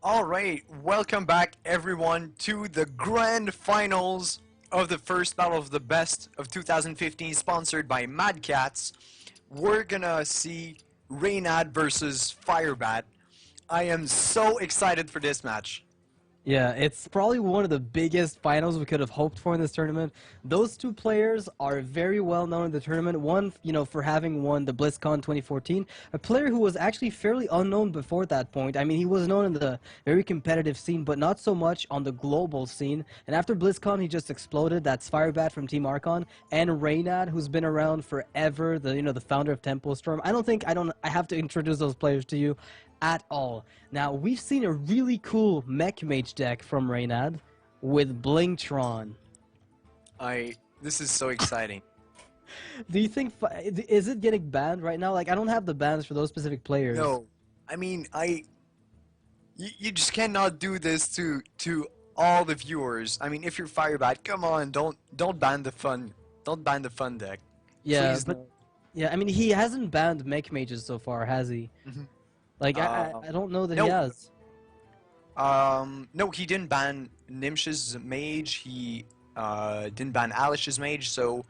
Alright, welcome back everyone to the grand finals of the first Battle of the Best of 2015 sponsored by Mad Catz. We're gonna see Reynad versus Firebat. I am so excited for this match. Yeah, it's probably one of the biggest finals we could have hoped for in this tournament. Those two players are very well known in the tournament. One, for having won the BlizzCon 2014, a player who was actually fairly unknown before that point. I mean, he was known in the very competitive scene, but not so much on the global scene. And after BlizzCon, he just exploded. That's Firebat from Team Archon and Reynad, who's been around forever. The founder of Tempo Storm. I have to introduce those players to you at all. Now, we've seen a really cool Mech Mage deck from Reynad with Blingtron. This is so exciting. Do you think, is it getting banned right now? Like, I don't have the bans for those specific players. No, I mean, you just cannot do this to all the viewers. I mean, if you're Firebat, come on, don't ban the fun, don't ban the fun deck. Yeah, Please, but no. yeah, I mean, he hasn't banned Mech Mages so far, has he? Like, I don't know that no. he has. No, he didn't ban Nimsh's mage. He didn't ban Alish's mage. So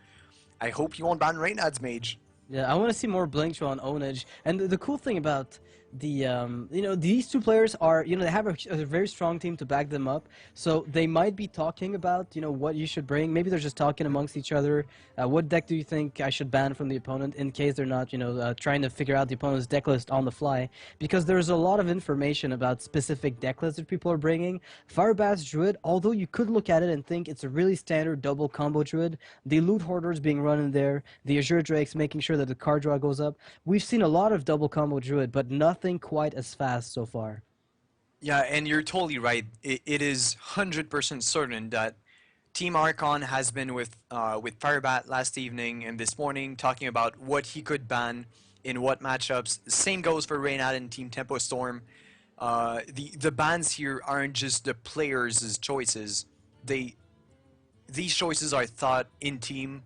I hope he won't ban Reynad's mage. Yeah, I want to see more Blingtron ownage. And the cool thing about these two players are, they have a very strong team to back them up. So they might be talking about, what you should bring. Maybe they're just talking amongst each other. What deck do you think I should ban from the opponent in case they're not, trying to figure out the opponent's deck list on the fly? Because there's a lot of information about specific deck lists that people are bringing. Firebat's Druid, although you could look at it and think it's a really standard double combo Druid, the Loot Hoarders being run in there, the Azure Drakes making sure that the card draw goes up. We've seen a lot of double combo Druid, but nothing quite as fast so far. Yeah, and you're totally right. It is 100% certain that Team Archon has been with Firebat last evening and this morning talking about what he could ban in what matchups. Same goes for Reynad and Team Tempo Storm. The bans here aren't just the players' choices. These choices are thought in team,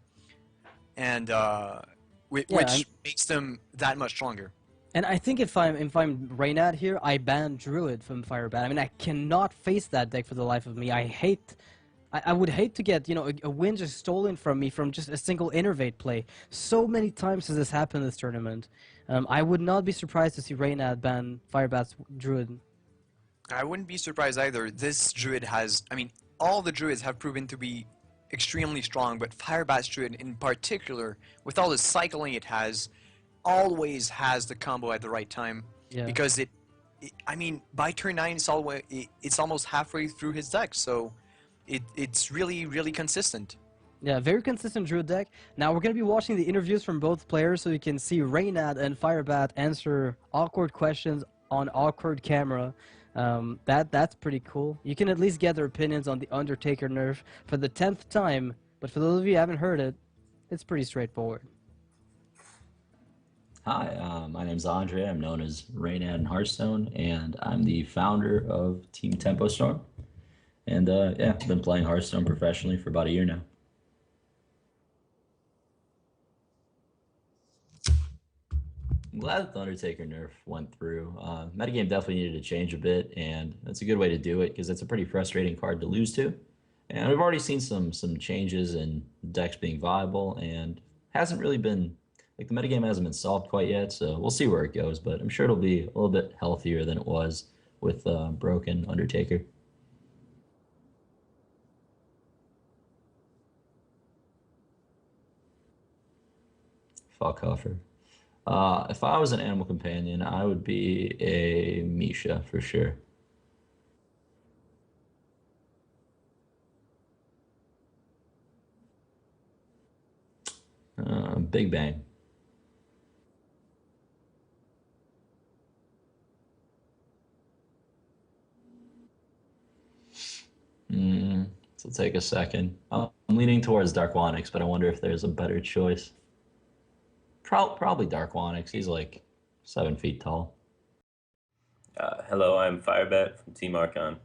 and which makes them that much stronger. And I think if I'm Reynad here, I ban Druid from Firebat. I mean, I cannot face that deck for the life of me. I would hate to get, a win just stolen from me from just a single Innervate play. So many times has this happened in this tournament. I would not be surprised to see Reynad ban Firebat's Druid. I wouldn't be surprised either. This Druid has, I mean, all the Druids have proven to be extremely strong, but Firebat's Druid in particular, with all the cycling it has, always has the combo at the right time. Yeah. Because I mean, by turn 9 it's almost halfway through his deck, so it's really consistent. Yeah, very consistent Druid deck. Now we're going to be watching the interviews from both players so you can see Reynad and Firebat answer awkward questions on awkward camera. That's pretty cool. You can at least get their opinions on the Undertaker nerf for the 10th time, but for those of you who haven't heard it, it's pretty straightforward. Hi, my name's Andre. I'm known as Reynad in Hearthstone, and I'm the founder of Team Tempo Storm. And yeah, I've been playing Hearthstone professionally for about a year now. I'm glad that the Undertaker nerf went through. Metagame definitely needed to change a bit, and that's a good way to do it because it's a pretty frustrating card to lose to. And we've already seen some changes in decks being viable, and hasn't really been. Like, the metagame hasn't been solved quite yet, so we'll see where it goes, but I'm sure it'll be a little bit healthier than it was with broken Undertaker. Fuck Huffer. If I was an animal companion, I would be a Misha for sure. Big Bang. So take a second. I'm leaning towards Dark Wanix, but I wonder if there's a better choice. Probably Dark Wanix. He's like 7 feet tall. Hello, I'm Firebat from Team Archon.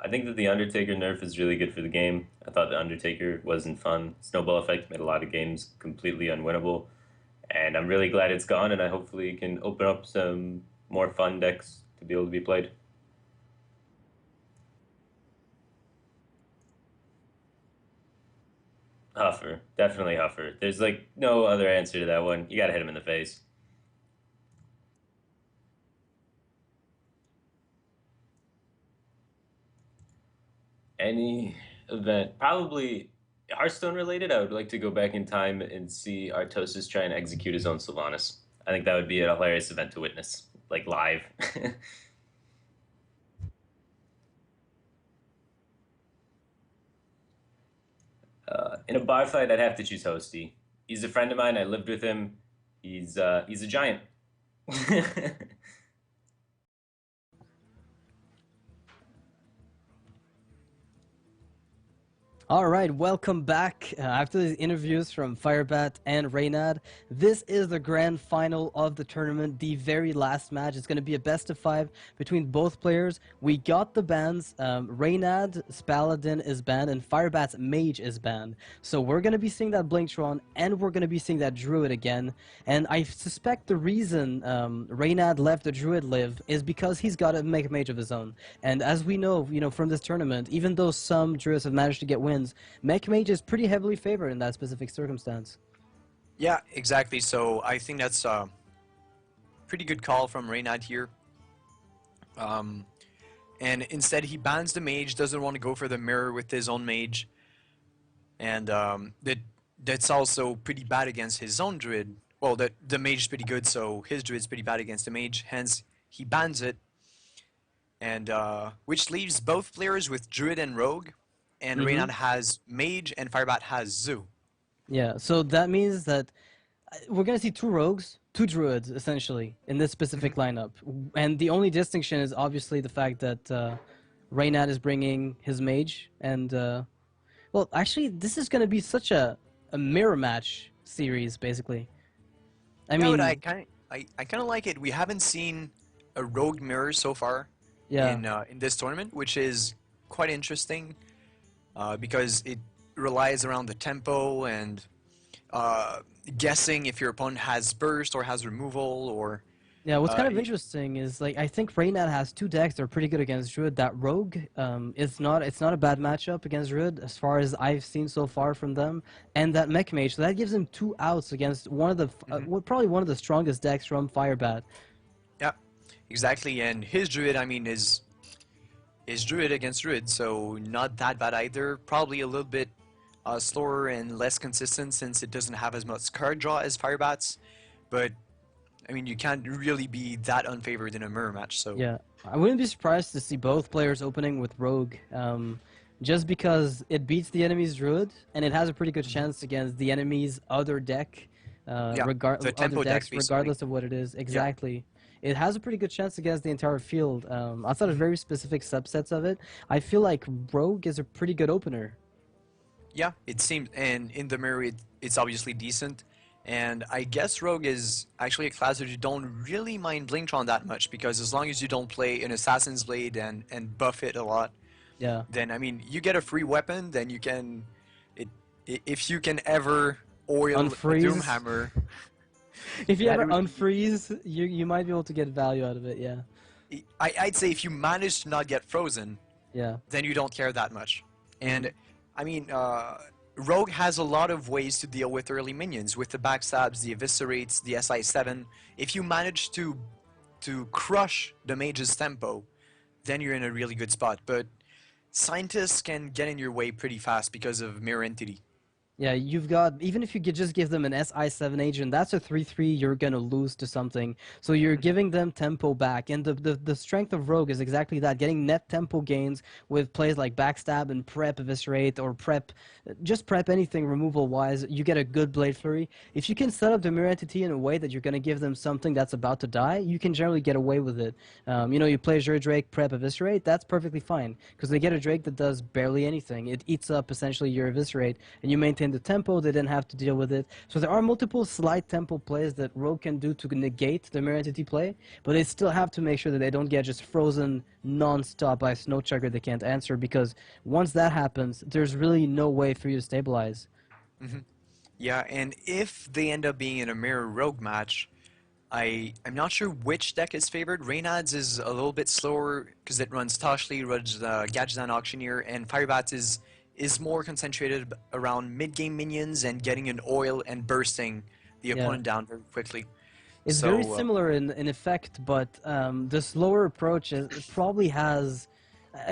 I think that the Undertaker nerf is really good for the game. I thought the Undertaker wasn't fun. Snowball effect made a lot of games completely unwinnable. And I'm really glad it's gone, and I hopefully can open up some more fun decks to be able to be played. Huffer, definitely Huffer. There's like no other answer to that one. You gotta hit him in the face. Any event, probably Hearthstone related. I would like to go back in time and see Artosis try and execute his own Sylvanas. I think that would be a hilarious event to witness, like live. In a bar fight, I'd have to choose Hosty. He's a friend of mine. I lived with him. He's a giant. All right, welcome back. After these interviews from Firebat and Reynad, this is the grand final of the tournament, the very last match. It's going to be a best of 5 between both players. We got the bans. Reynad's Paladin is banned and Firebat's Mage is banned. So we're going to be seeing that Blinktron and we're going to be seeing that Druid again. And I suspect the reason Reynad left the Druid live is because he's got to make a Mage of his own. And as we know, from this tournament, even though some Druids have managed to get wins, Mech Mage is pretty heavily favored in that specific circumstance. Yeah, exactly. So I think that's a pretty good call from Reynad here. And instead he bans the mage, doesn't want to go for the mirror with his own mage. And that's also pretty bad against his own druid. Well, the mage is pretty good, so his druid's pretty bad against the mage, hence he bans it. And which leaves both players with druid and rogue. And Reynad has Mage and Firebat has Zoo. Yeah, so that means that we're going to see 2 rogues, 2 druids, essentially, in this specific lineup. And the only distinction is obviously the fact that Reynad is bringing his Mage. And, well, actually, this is going to be such a mirror match series, basically. I mean... I kind of like it. We haven't seen a rogue mirror so far in this tournament, which is quite interesting. Because it relies around the tempo and guessing if your opponent has burst or has removal or... Yeah, what's kind of interesting is, like, I think Reynad has 2 decks that are pretty good against Druid. That Rogue, it's not a bad matchup against Druid as far as I've seen so far from them. And that Mech Mage, so that gives him 2 outs against one of the, probably one of the strongest decks from Firebat. Yeah, exactly. And his Druid, I mean, is Druid against Druid, so not that bad either. Probably a little bit slower and less consistent since it doesn't have as much card draw as Firebat's. But, I mean, you can't really be that unfavored in a mirror match, so... Yeah, I wouldn't be surprised to see both players opening with Rogue, just because it beats the enemy's Druid, and it has a pretty good chance against the enemy's other deck, regardless of what it is. Exactly. Yeah. It has a pretty good chance against the entire field. Outside of very specific subsets of it, I feel like Rogue is a pretty good opener. Yeah, it seems, and in the mirror, it's obviously decent. And I guess Rogue is actually a class that you don't really mind Blinktron that much, because as long as you don't play an Assassin's Blade and buff it a lot, then, I mean, you get a free weapon, then you can... if you can ever oil Doomhammer... If you ever unfreeze, you might be able to get value out of it, yeah. I'd say if you manage to not get frozen, then you don't care that much. And, I mean, Rogue has a lot of ways to deal with early minions, with the backstabs, the eviscerates, the SI7. If you manage to crush the mage's tempo, then you're in a really good spot. But scientists can get in your way pretty fast because of Mirror Entity. Yeah, you've got, even if you could just give them an SI7 agent, that's a 3-3 you're going to lose to something. So you're giving them tempo back. And the strength of Rogue is exactly that, getting net tempo gains with plays like Backstab and Prep Eviscerate or Prep, just Prep anything removal-wise. You get a good Blade Flurry. If you can set up the Mirror Entity in a way that you're going to give them something that's about to die, you can generally get away with it. You play Azure Drake, Prep Eviscerate, that's perfectly fine. Because they get a Drake that does barely anything. It eats up essentially your Eviscerate, and you maintain the tempo, they didn't have to deal with it. So there are multiple slight tempo plays that Rogue can do to negate the Mirror Entity play, but they still have to make sure that they don't get just frozen non-stop by a Snow Chugger they can't answer, because once that happens, there's really no way for you to stabilize. Yeah, and if they end up being in a mirror rogue match, I'm not sure which deck is favored. Reynad's is a little bit slower because it runs Toshli, runs Gadgetzan Auctioneer, and Firebat's is more concentrated around mid-game minions and getting an oil and bursting the Yeah. opponent down very quickly. It's So very similar in effect, but the slower approach probably has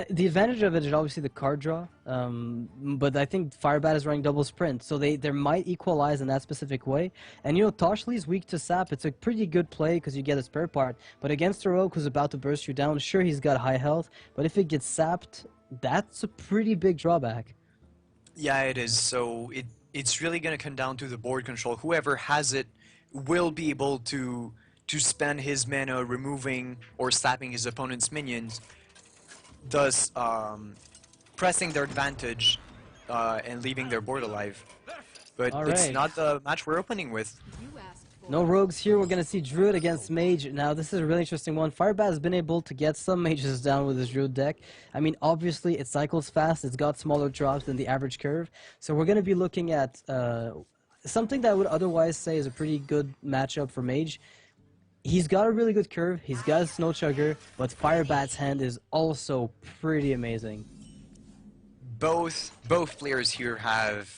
the advantage of it is obviously the card draw. But I think Firebat is running double sprint, so they might equalize in that specific way. And you know, Toshli's weak to sap. It's a pretty good play because you get a spare part. But against a rogue who's about to burst you down, sure he's got high health, but if it gets sapped, that's a pretty big drawback. yeah, it is. So it's really going to come down to the board control. Whoever has it will be able to spend his mana removing or slapping his opponent's minions, thus pressing their advantage and leaving their board alive. But All it's right. not the match we're opening with. No rogues here. We're going to see Druid against Mage. Now, this is a really interesting one. Firebat has been able to get some mages down with his Druid deck. I mean, obviously, it cycles fast. It's got smaller drops than the average curve. So we're going to be looking at something that I would otherwise say is a pretty good matchup for Mage. He's got a really good curve. He's got a Snow Chugger, but Firebat's hand is also pretty amazing. Both players here have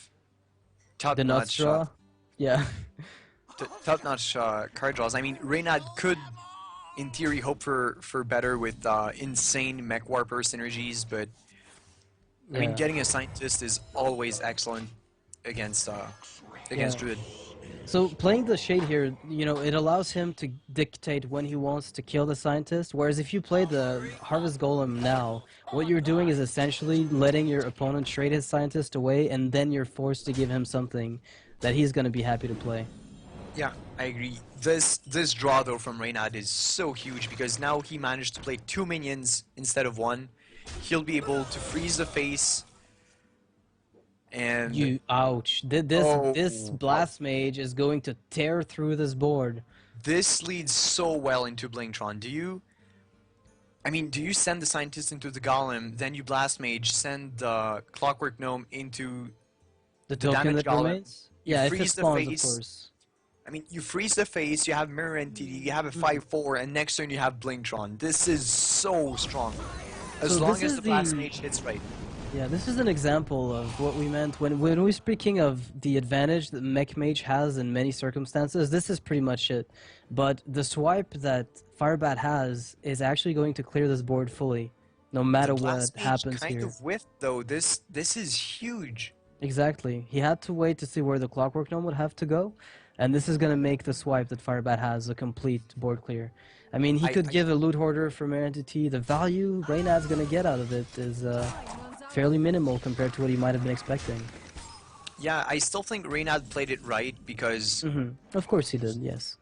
The nuts top-notch draw. Yeah. top-notch card draws. I mean, Reynad could, in theory, hope for better with insane mech warper synergies, but I mean, Yeah. getting a scientist is always excellent against Yeah. Druid. So playing the Shade here, you know, it allows him to dictate when he wants to kill the Scientist, whereas if you play the Harvest Golem now, what you're doing is essentially letting your opponent trade his Scientist away, and then you're forced to give him something that he's going to be happy to play. Yeah, I agree. This draw though from Reynad is so huge because now he managed to play 2 minions instead of 1. He'll be able to freeze the face and You, ouch. This Oh. Blast Mage is going to tear through this board. this leads so well into Blingtron. Do you send the scientist into the golem, then you blast mage, send the clockwork gnome into The token damage that golem, remains? Yeah, if it freeze the spawns, of face. course. You freeze the face, you have mirror entity, you have a 5/4, and next turn you have Blingtron. This is so strong. As So long this as is the blast the- mage hits right. Yeah, this is an example of what we meant when we're speaking of the advantage that Mech Mage has in many circumstances. This is pretty much it. But the swipe that Firebat has is actually going to clear this board fully, no matter The what blast mage happens kind here. of whiffed though. This is huge. Exactly. He had to wait to see where the Clockwork Gnome would have to go, and this is going to make the swipe that Firebat has a complete board clear. I mean, he could give a Loot Hoarder from Mirror Entity. The value Reynad's going to get out of it is fairly minimal compared to what he might have been expecting. Yeah, I still think Reynad played it right because Of course he did, yes.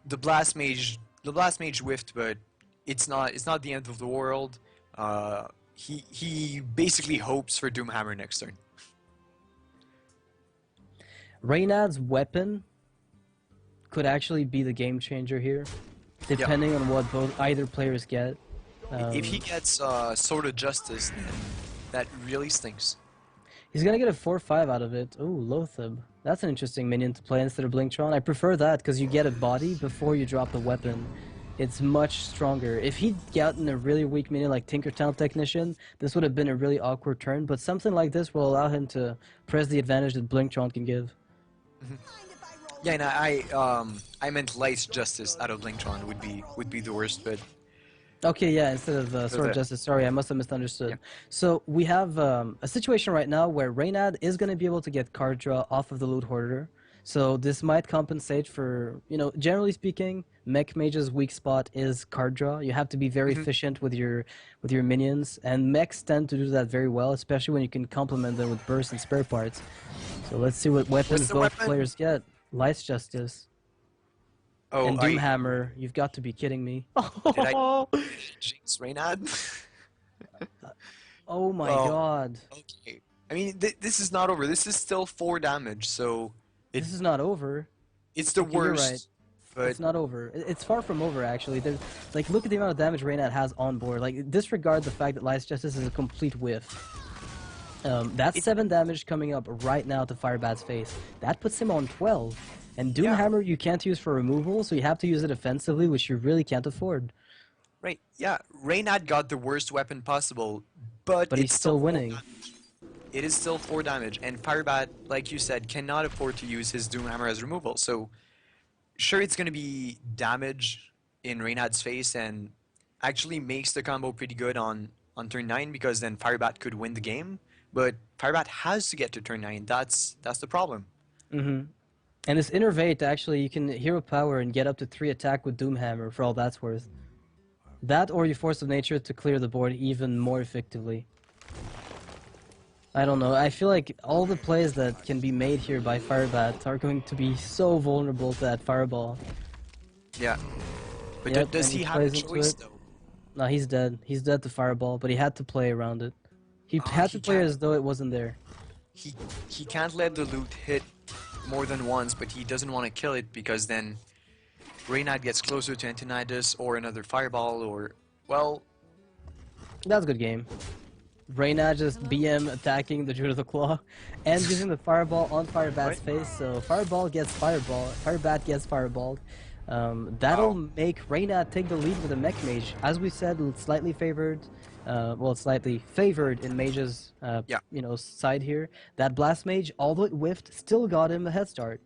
the blast mage whiffed, but it's not the end of the world. He basically hopes for Doomhammer next turn. Reynad's weapon could actually be the game changer here, depending on what either players get. If he gets Sword of Justice, then that really stinks. He's gonna get a 4/5 out of it. Ooh, Loatheb. That's an interesting minion to play instead of Blingtron. I prefer that because you get a body before you drop the weapon. It's much stronger. If he'd gotten a really weak minion like Tinkertown Technician, this would have been a really awkward turn, but something like this will allow him to press the advantage that Blingtron can give. Yeah, and I meant Light's Justice out of Blingtron would be the worst, but Okay, yeah, instead of Sword of the- Justice. Sorry, I must have misunderstood. Yeah. So we have a situation right now where Reynad is going to be able to get card draw off of the Loot Hoarder. So this might compensate for, you know, generally speaking, Mech Mage's weak spot is card draw. You have to be very efficient with your minions, and mechs tend to do that very well, especially when you can complement them with bursts and spare parts. So let's see what weapons the both weapon? players get. Light's Justice and Doomhammer. You've got to be kidding me. Jinx Reynad. Oh my Oh. god. Okay. I mean, this is not over. This is still 4 damage, so This is not over. it's the Okay, you're worst. right. But It's not over. It's far from over, actually. There's, like, look at the amount of damage Reynad has on board. Like, disregard the fact that Light's Justice is a complete whiff. That's 7 damage coming up right now to Firebat's face. That puts him on 12. And Yeah. Doomhammer you can't use for removal, so you have to use it offensively, which you really can't afford. Right, yeah. Reynad got the worst weapon possible, but But he's it's still still 4 winning. damage. It is still 4 damage, and Firebat, like you said, cannot afford to use his Doomhammer as removal. So, sure, it's going to be damage in Reynad's face and actually makes the combo pretty good on turn 9 because then Firebat could win the game. But Firebat has to get to turn 9. That's the problem. Mm-hmm. And this Innervate, actually, you can hero power and get up to 3 attack with Doomhammer, for all that's worth. That or you Force of Nature to clear the board even more effectively. I don't know, I feel like all the plays that can be made here by Firebat are going to be so vulnerable to that Fireball. Yeah. But Yep, does and he he have a plays into choice, it. though? No, he's dead. He's dead to Fireball, but he had to play around it. He had to He play can't. as though it wasn't there. He can't let the loot hit more than once, but he doesn't want to kill it because then Reynad gets closer to Antinidas or another fireball or, well, That's a good game. Reynad just BM attacking the Druid of the Claw and using the Fireball on Firebat's Right. face, so Fireball gets Fireball, Firebat gets Fireballed. That'll Wow. make Reynad take the lead with the Mech Mage. As we said, slightly favored, slightly favored in Mage's Yeah. side here. That Blast Mage, although it whiffed, still got him a head start.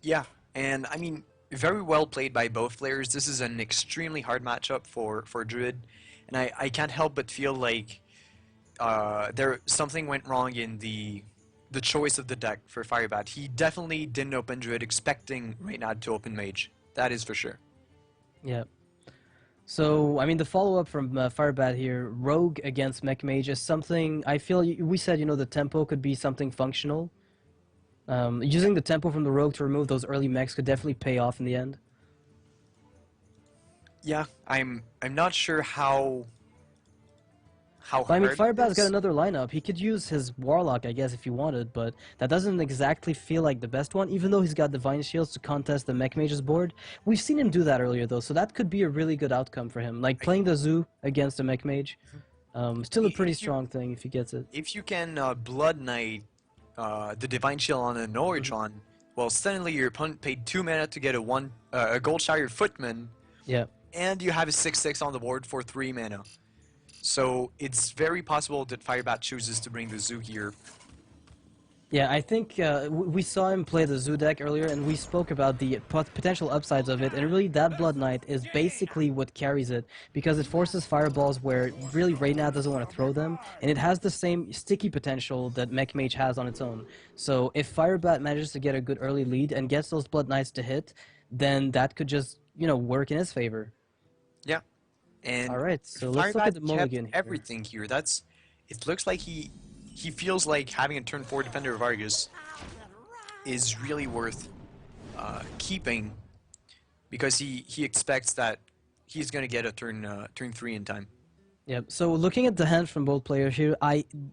Yeah, and I mean, very well played by both players. This is an extremely hard matchup for Druid, and I can't help but feel like something went wrong in the choice of the deck for Firebat. He definitely didn't open Druid expecting Reynad to open Mage. That is for sure. Yeah. So, I mean, the follow-up from Firebat here, Rogue against Mech Mage is something, I feel, we said, the tempo could be something functional. Using the tempo from the Rogue to remove those early mechs could definitely pay off in the end. Yeah, I'm not sure how But, I mean, hard it Firebat's got is. another lineup. He could use his Warlock, I guess, if he wanted, but that doesn't exactly feel like the best one, even though he's got Divine Shields to contest the Mech Mage's board. We've seen him do that earlier, though, so that could be a really good outcome for him. Like, playing the Zoo against the Mech Mage, still a pretty If you strong thing if he gets it. if you can Blood Knight the Divine Shield on an Oritron, well, suddenly your opponent paid 2 mana to get a Goldshire Footman, Yeah. and you have a 6/6 on the board for 3 mana. So it's very possible that Firebat chooses to bring the Zoo here. Yeah, I think we saw him play the Zoo deck earlier, and we spoke about the potential upsides of it, and really that Blood Knight is basically what carries it, because it forces fireballs where really Reynad doesn't want to throw them, and it has the same sticky potential that Mech Mage has on its own. So if Firebat manages to get a good early lead and gets those Blood Knights to hit, then that could just, work in his favor. Yeah. And Alright, so let's look at the Firebat kept mulligan here. everything here. It looks like he feels like having a turn 4 Defender of Argus is really worth keeping because he expects that he's going to get a turn 3 in time. Yep. So looking at the hand from both players here,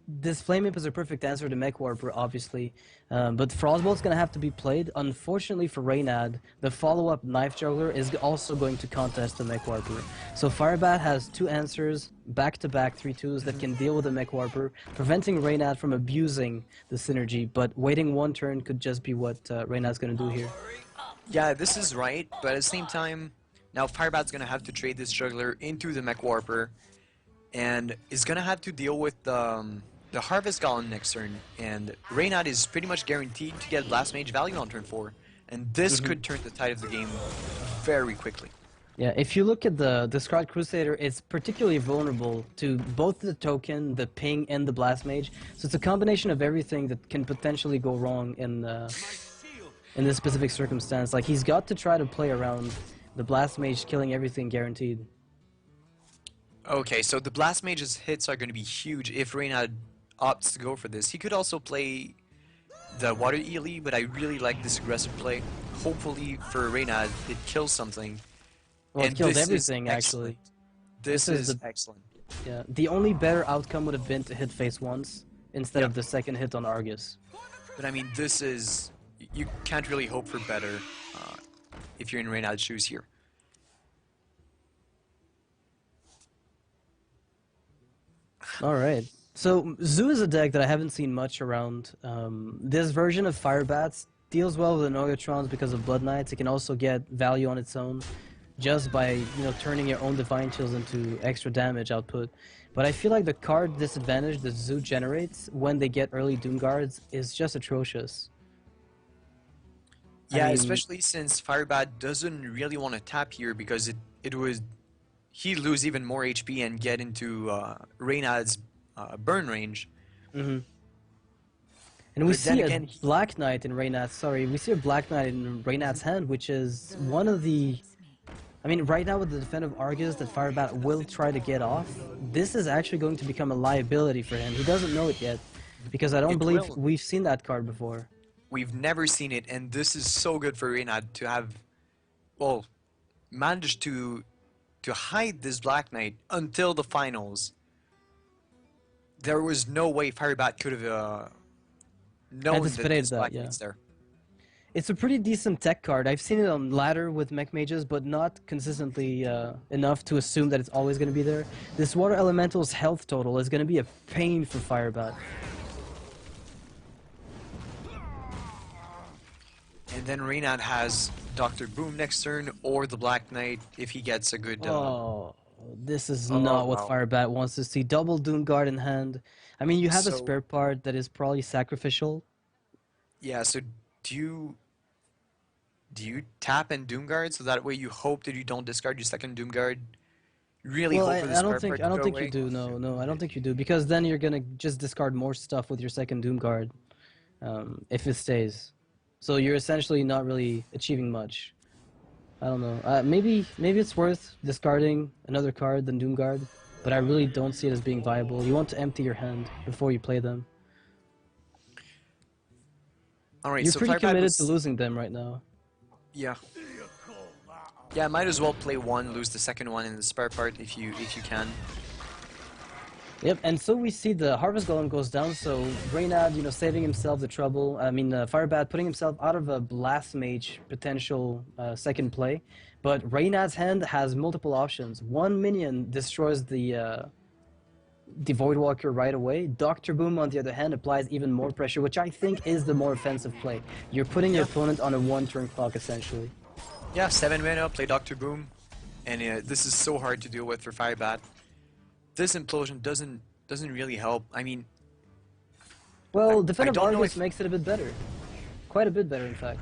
this Flame Imp is a perfect answer to Mech Warper, obviously, but Frostbolt's gonna have to be played. Unfortunately for Reynad, the follow-up Knife Juggler is also going to contest the Mech Warper. So Firebat has 2 answers, back-to-back 3/2s that can deal with the Mech Warper, preventing Reynad from abusing the synergy. But waiting 1 turn could just be what Reynad's gonna do here. Yeah, this is right, but at the same time, now Firebat's going to have to trade this Juggler into the Mech Warper, and is going to have to deal with the Harvest Golem next turn, and Reynad is pretty much guaranteed to get Blast Mage value on turn 4, and this could turn the tide of the game very quickly. Yeah, if you look at the Discard Crusader, it's particularly vulnerable to both the token, the ping, and the Blast Mage. So it's a combination of everything that can potentially go wrong in this specific circumstance. Like, he's got to try to play around the Blast Mage killing everything guaranteed. Okay, so the Blast Mage's hits are going to be huge if Reynad opts to go for this. He could also play the Water Ely, but I really like this aggressive play. Hopefully for Reynad, it kills something. Well, it And kills this is everything, excellent. actually. This This is is the- excellent. Yeah, the only better outcome would have been to hit face once instead of the second hit on Argus. But I mean, this is... You can't really hope for better if you're in Reynad's shoes here. All right. So Zoo is a deck that I haven't seen much around. This version of Firebats deals well with Anoyotrons because of Blood Knights. It can also get value on its own just by turning your own Divine Chills into extra damage output. But I feel like the card disadvantage that Zoo generates when they get early Doom Guards is just atrocious. Yeah, I mean, especially since Firebat doesn't really want to tap here because he'd lose even more HP and get into Reynad's burn range. and we But then see again, a Black Knight in Reynad's. Sorry, we see a Black Knight in Reynad's hand, which is one of the. I mean, right now with the defensive Argus that Firebat will try to get off, this is actually going to become a liability for him. He doesn't know it yet, because I don't It believe will. we've seen that card before. we've never seen it, and this is so good for Reynad to have, well, managed to hide this Black Knight until the finals. There was no way Firebat could have known that Anticipated this that, Black yeah. Knight's there. It's a pretty decent tech card. I've seen it on ladder with mech mages, but not consistently enough to assume that it's always going to be there. This Water Elemental's health total is going to be a pain for Firebat. And then Reynad has Dr. Boom next turn, or the Black Knight if he gets a good... Oh, this is Oh, not what wow. Firebat wants to see. Double Doom Guard in hand. I mean, you have a So- spare part that is probably sacrificial. Yeah, so do you tap and Doomguard so that way you hope that you don't discard your second Doomguard? Really Well, hope for this I don't part think to I don't go think away? you do. No, I don't think you do, because then you're gonna just discard more stuff with your second Doom Guard, if it stays. So you're essentially not really achieving much. I don't know. Maybe it's worth discarding another card than Doom Guard, but I really don't see it as being viable. You want to empty your hand before you play them. Alright, You're so pretty Firebat committed was- to losing them right now. Yeah. Yeah, might as well play one, lose the second one in the spare part if you can. Yep, and so we see the Harvest Golem goes down, so Reynad, saving himself the trouble. I mean, Firebat putting himself out of a Blast Mage potential second play. But Reynad's hand has multiple options. One minion destroys the Voidwalker right away. Dr. Boom, on the other hand, applies even more pressure, which I think is the more offensive play. You're putting your opponent on a one-turn clock, essentially. Yeah, 7 mana, play Dr. Boom. And this is so hard to deal with for Firebat. This implosion doesn't really help. I mean, Well, I Defensive don't know Argus if- makes it a bit better. Quite a bit better, in fact.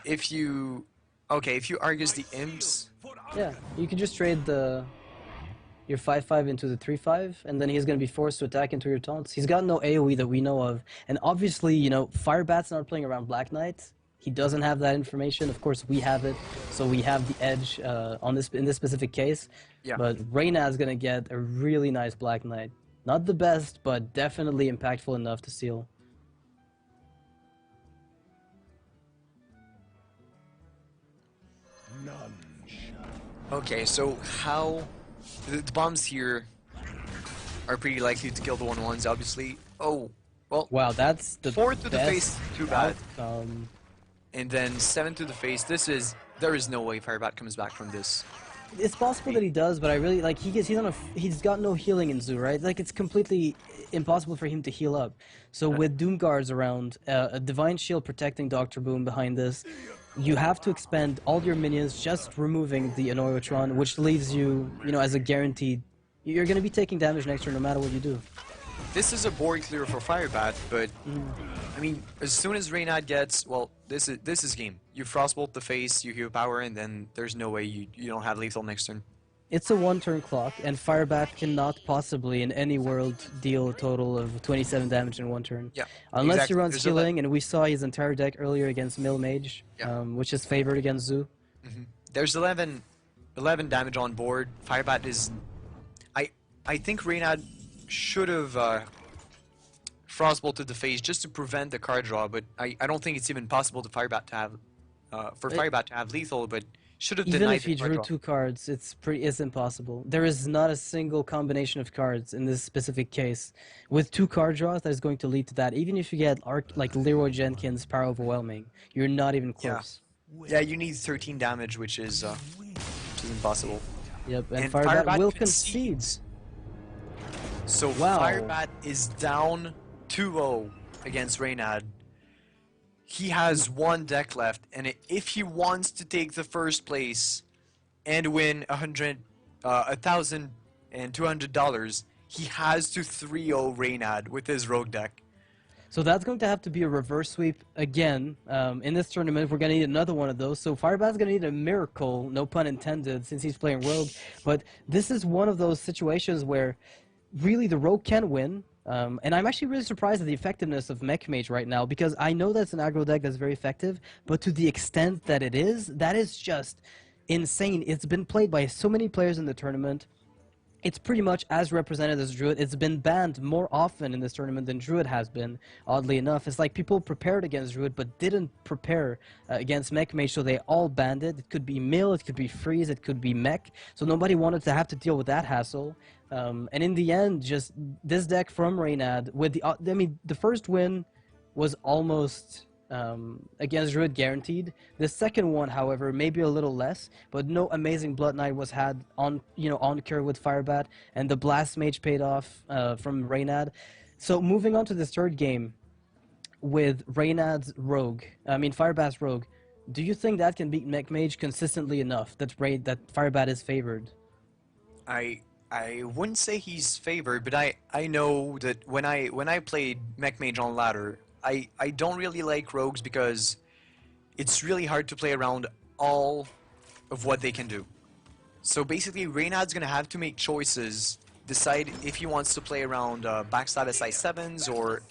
if you Argus the Imps, Yeah, you can just trade your 5/5 into the 3/5, and then he's going to be forced to attack into your taunts. He's got no AoE that we know of, and obviously, Firebat's not playing around Black Knight. He doesn't have that information. Of course, we have it, so we have the edge in this specific case. Yeah. But Reynad's going to get a really nice Black Knight. Not the best, but definitely impactful enough to seal. okay, so how the bombs here are pretty likely to kill the 1/1s, obviously. Oh, well, Wow, that's the 4 to the best face, too bad. outcome. And then 7 to the face. There is no way Firebat comes back from this. It's possible that he does, but I really like he's got no healing in Zoo, right? Like it's completely impossible for him to heal up. So with Doom Guards around, a Divine Shield protecting Dr. Boom behind this, you have to expend all your minions just removing the Anoyotron, which leaves you, as a guaranteed. You're going to be taking damage next turn no matter what you do. This is a board clear for Firebat, but I mean, as soon as Reynad gets, well, this is game. You frostbolt the face, you heal power, and then there's no way you don't have lethal next turn. It's a one-turn clock, and Firebat cannot possibly in any world deal a total of 27 damage in one turn. Yeah, Unless exactly. he runs There's healing, and we saw his entire deck earlier against Mill Mage, Yeah. which is favored against Zoo. There's 11 damage on board. Firebat is, I think Reynad should have frostbolted the face just to prevent the card draw, but I don't think it's even possible to Firebat to have Firebat to have lethal, but should have Even denied if he the card drew draw. 2 cards, it's impossible. There is not a single combination of cards in this specific case with 2 card draws that is going to lead to that. Even if you get like Leroy Jenkins Power Overwhelming, you're not even Yeah. close. Yeah, you need 13 damage, which is impossible. Yep, and And Firebat Firebat will concedes. concede. So Wow. Firebat is down 2-0 against Reynad. He has one deck left, and if he wants to take the first place and win $1,200, he has to 3-0 Reynad with his rogue deck. So that's going to have to be a reverse sweep again. In this tournament, we're going to need another one of those. So Firebat's going to need a miracle, no pun intended, since he's playing Rogue. But this is one of those situations where really the Rogue can win. And I'm actually really surprised at the effectiveness of Mech Mage right now, because I know that's an aggro deck that's very effective, but to the extent that that is just insane. It's been played by so many players in the tournament. It's pretty much as represented as Druid. It's been banned more often in this tournament than Druid has been, oddly enough. It's like people prepared against Druid but didn't prepare against Mech Mage, so they all banned it. It could be Mill, it could be Freeze, it could be Mech, so nobody wanted to have to deal with that hassle. And in the end, just this deck from Reynad, with the first win was almost against Druid guaranteed. The second one, however, maybe a little less, but no amazing Blood Knight was had on cure with Firebat, and the Blast Mage paid off from Reynad. So moving on to this third game with Reynad's Rogue, Firebat's Rogue, do you think that can beat Mech Mage consistently enough that Firebat is favored? I wouldn't say he's favored, but I know that when I played Mech Mage on ladder, I don't really like rogues because it's really hard to play around all of what they can do. So basically, Reynad's gonna have to make choices, decide if he wants to play around backstab SI7s or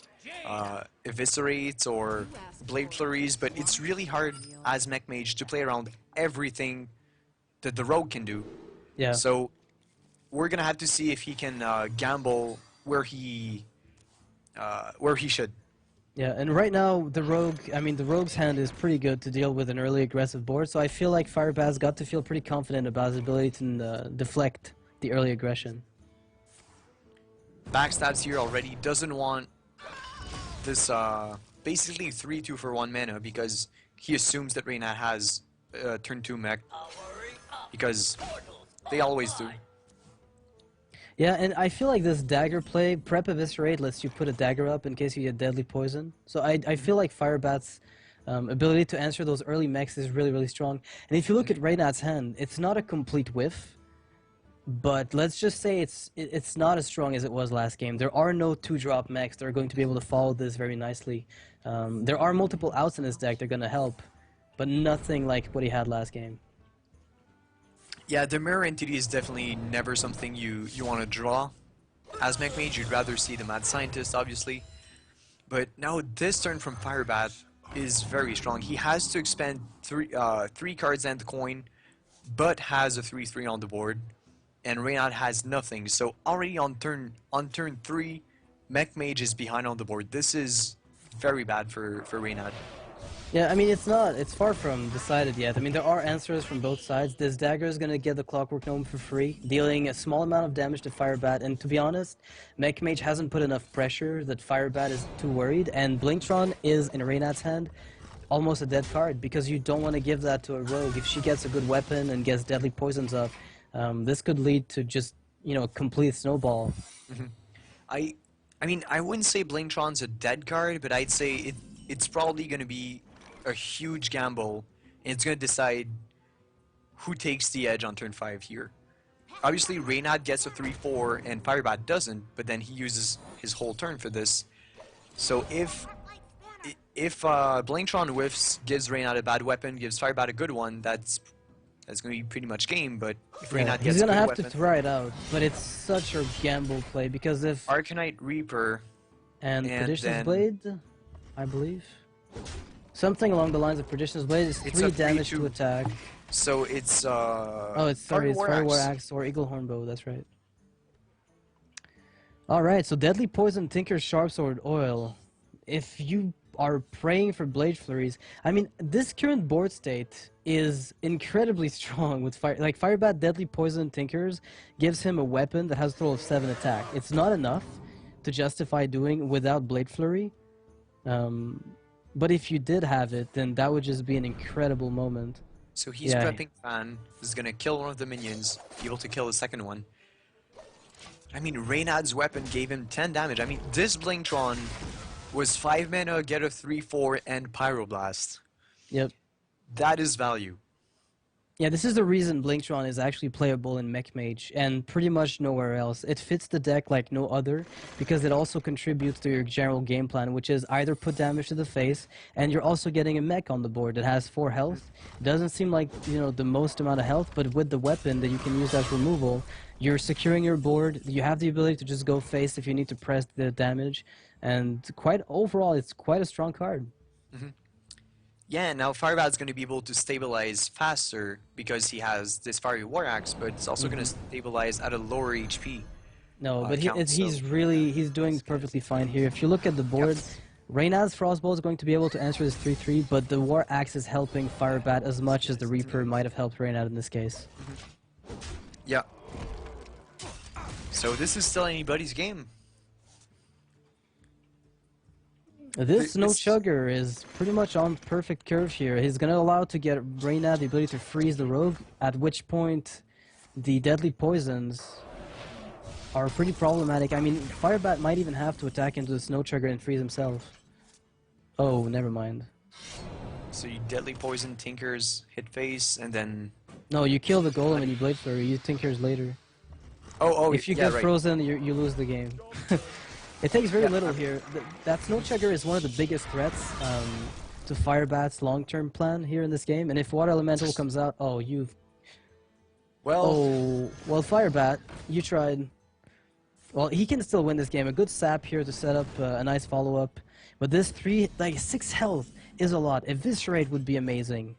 eviscerates or blade flurries, but it's really hard as Mech Mage to play around everything that the rogue can do. Yeah. So we're gonna have to see if he can gamble where he should. Yeah, and right now the Rogue's hand is pretty good to deal with an early aggressive board, so I feel like Firebat's got to feel pretty confident about his ability to deflect the early aggression. Backstabs here already, doesn't want this basically 3-2 for 1 mana because he assumes that Reynad has turn 2 mech, because they always do. Yeah, and I feel like this dagger play, Prep Eviscerate, lets you put a dagger up in case you get deadly poison. So I feel like Firebat's ability to answer those early mechs is really, really strong. And if you look at Reynad's hand, it's not a complete whiff, but let's just say it's not as strong as it was last game. There are no 2-drop mechs that are going to be able to follow this very nicely. There are multiple outs in his deck that are going to help, but nothing like what he had last game. Yeah, the mirror entity is definitely never something you want to draw. As Mech Mage, you'd rather see the Mad Scientist, obviously. But now this turn from Firebat is very strong. He has to expend three cards and the coin, but has a 3/3 on the board, and Reynad has nothing. So already on turn 3, Mech Mage is behind on the board. This is very bad for Reynad. Yeah, it's far from decided yet. There are answers from both sides. This dagger is going to get the Clockwork Gnome for free, dealing a small amount of damage to Firebat, and to be honest, Mech Mage hasn't put enough pressure that Firebat is too worried, and Blingtron is, in Reynad's hand, almost a dead card, because you don't want to give that to a rogue. If she gets a good weapon and gets deadly poisons up, this could lead to just, a complete snowball. Mm-hmm. I wouldn't say Blingtron's a dead card, but I'd say it's probably going to be a huge gamble, and it's going to decide who takes the edge on turn 5 here. Obviously, Reynad gets a 3/4 and Firebat doesn't, but then he uses his whole turn for this. So if Blingtron whiffs, gives Reynad a bad weapon, gives Firebat a good one, that's going to be pretty much game. But if Reynad gets he's a going to good have weapon, to try it out, but it's such a gamble play, because if Arcanite Reaper and Perdition's then Blade, I believe. Something along the lines of Perdition's Blade is 3 damage to attack. So it's it's Fire War Axe or Eagle Hornbow, that's right. Alright, so Deadly Poison, Tinker's Sharpsword, Oil. If you are praying for Blade Flurries, this current board state is incredibly strong with Firebat, Deadly Poison, Tinkers gives him a weapon that has a total of 7 attack. It's not enough to justify doing without Blade Flurry. But if you did have it, then that would just be an incredible moment. So he's prepping Fan. This is going to kill one of the minions, be able to kill the second one. I mean, Reynad's weapon gave him 10 damage. I mean, this Blingtron was 5 mana, get a 3/4, and Pyroblast. Yep. That is value. Yeah, this is the reason Blingtron is actually playable in Mech Mage, and pretty much nowhere else. It fits the deck like no other, because it also contributes to your general game plan, which is either put damage to the face, and you're also getting a mech on the board that has 4 health. Doesn't seem like, you know, the most amount of health, but with the weapon that you can use as removal, you're securing your board, you have the ability to just go face if you need to press the damage, and overall, it's quite a strong card. Yeah, now Firebat's going to be able to stabilize faster because he has this Fiery War Axe, but it's also going to stabilize at a lower HP. No, but count, he's doing perfectly fine here. If you look at the board, Reynad's Frostbolt is going to be able to answer this 3/3, but the War Axe is helping Firebat as much as the Reaper might have helped Reynad in this case. Yeah. So this is still anybody's game. This No Chugger is pretty much on perfect curve here. He's going to allow to get Reynad the ability to freeze the Rogue, at which point the Deadly Poisons are pretty problematic. I mean, Firebat might even have to attack into the Snow Chugger and freeze himself. Oh, never mind. So you Deadly Poison Tinkers, hit face, and then... No, you kill the Golem and you Blade Flurry. You Tinkers later. Oh, if you yeah, get right. frozen, you lose the game. It takes very little here. That Snow Chugger is one of the biggest threats to Firebat's long-term plan here in this game. And if Water Elemental comes out, well, Firebat, you tried. Well, he can still win this game. A good sap here to set up a nice follow-up. But this 6 health is a lot. Eviscerate would be amazing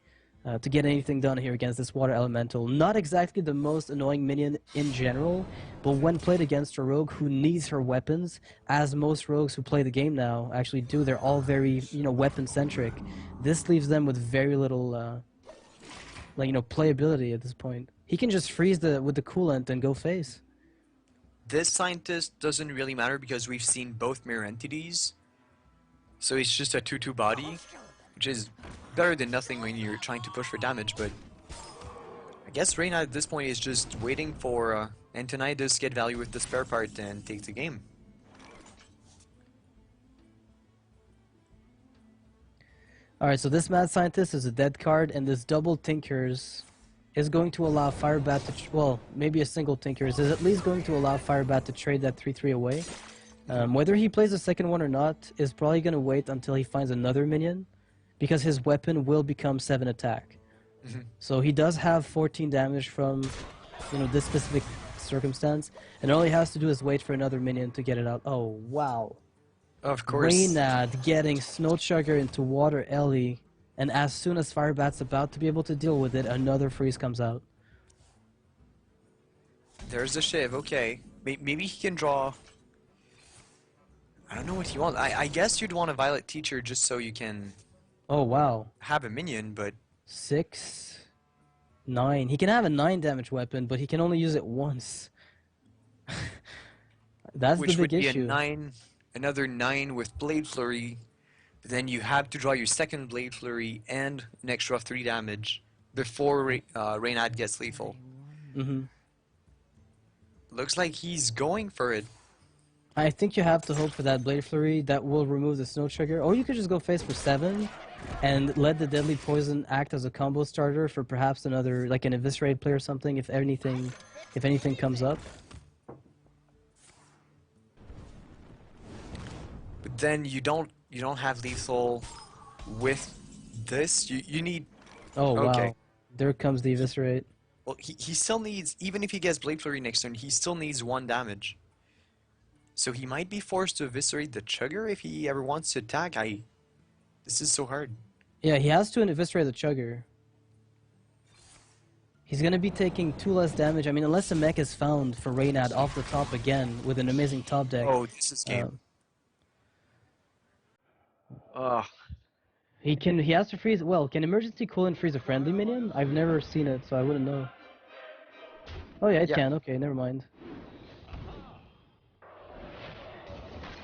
to get anything done here against this Water Elemental. Not exactly the most annoying minion in general, but when played against a rogue who needs her weapons, as most rogues who play the game now actually do, they're all very, weapon-centric. This leaves them with very little, playability at this point. He can just freeze with the coolant and go face. This Scientist doesn't really matter because we've seen both mirror entities. So it's just a 2/2 body, which is better than nothing when you're trying to push for damage, but I guess Reynad at this point is just waiting for Antonidas get value with the spare part and take the game. Alright, so this Mad Scientist is a dead card, and this double Tinkers is going to allow Firebat to, maybe a single Tinkers is at least going to allow Firebat to trade that 3/3 away. Whether he plays the second one or not is probably going to wait until he finds another minion, because his weapon will become 7 attack. So he does have 14 damage from, this specific circumstance, and all he has to do is wait for another minion to get it out. Oh, wow. Of course. Reynad getting Snow Chugger into Water Ellie, and as soon as Firebat's about to be able to deal with it, another freeze comes out. There's a Shiv, okay. Maybe he can draw... I don't know what he wants. I guess you'd want a Violet Teacher just so you can... Oh, wow. have a minion, but 6, 9. He can have a 9 damage weapon, but he can only use it once. That's which the would big be issue. another 9 with Blade Flurry. Then you have to draw your second Blade Flurry and an extra 3 damage before Reynad gets lethal. Looks like he's going for it. I think you have to hope for that Blade Flurry that will remove the Snow Trigger. Or you could just go face for 7 and let the Deadly Poison act as a combo starter for perhaps another, like an Eviscerate play or something, if anything comes up. But then you don't have lethal with this. You need... Oh, Okay. wow. There comes the Eviscerate. Well, he still needs... Even if he gets Blade Flurry next turn, he still needs 1 damage. So he might be forced to eviscerate the Chugger if he ever wants to attack. This is so hard. Yeah, he has to eviscerate the Chugger. He's going to be taking 2 less damage. I mean, unless a mech is found for Reynad off the top again with an amazing top deck. Oh, this is game. He has to freeze. Well, can Emergency Coolant freeze a friendly minion? I've never seen it, so I wouldn't know. Oh yeah, it can. Okay, never mind.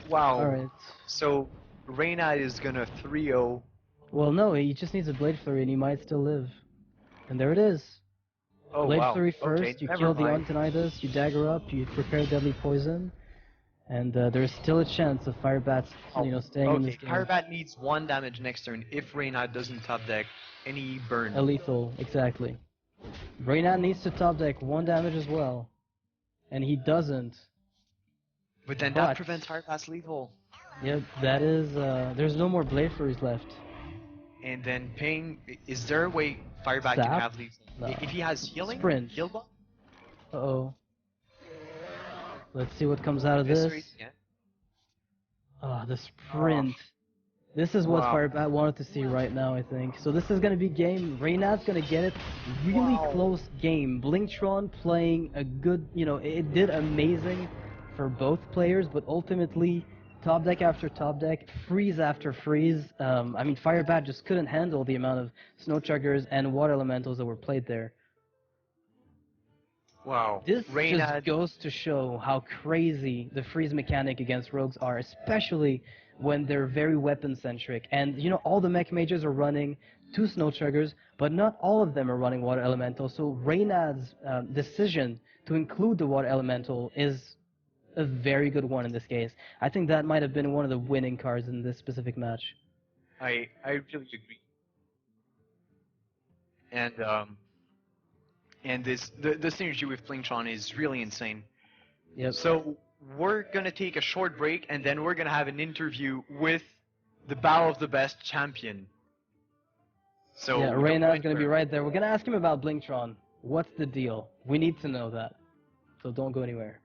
Wow. Alright. So Reynad is gonna 3-0. Well, no, he just needs a Blade Flurry and he might still live. And there it is. Oh Blade wow. Flurry Okay, first, you never kill the mind. Antonidas, you dagger up, you prepare Deadly Poison, and there's still a chance of Firebat's, staying in this Okay, game. Firebat needs 1 damage next turn if Reynad doesn't top deck any burn. A lethal, exactly. Reynad needs to top deck 1 damage as well, and he doesn't. But then that prevents Firebat's lethal. Yep, that is, there's no more Blade Flurries left. And then ping, is there a way Firebat can Sap? have lethal? No. If he has healing? Sprint. Heal buff? Uh-oh. Let's see what comes out of this. Eviscerate again? Ah, the sprint. This is what Wow. Firebat wanted to see right now, I think. So this is going to be game. Reynad's going to get it. Really close game. Blingtron playing a good, it did amazing for both players, but ultimately, top deck after top deck, freeze after freeze. I mean, Firebat just couldn't handle the amount of Snow Chuggers and Water Elementals that were played there. Wow. This Reynad, just goes to show how crazy the freeze mechanic against rogues are, especially when they're very weapon-centric. And, all the mech mages are running 2 Snow Chuggers, but not all of them are running Water Elemental. So Reynad's decision to include the Water Elemental is a very good one in this case. I think that might have been one of the winning cards in this specific match. I really agree. And the synergy with Blingtron is really insane. Yep. So we're gonna take a short break, and then we're gonna have an interview with the Battle of the Best champion. So yeah, don't go Reynad's going to be anywhere. right there. We're going to ask him about Blingtron. What's the deal? We need to know that. So don't go anywhere.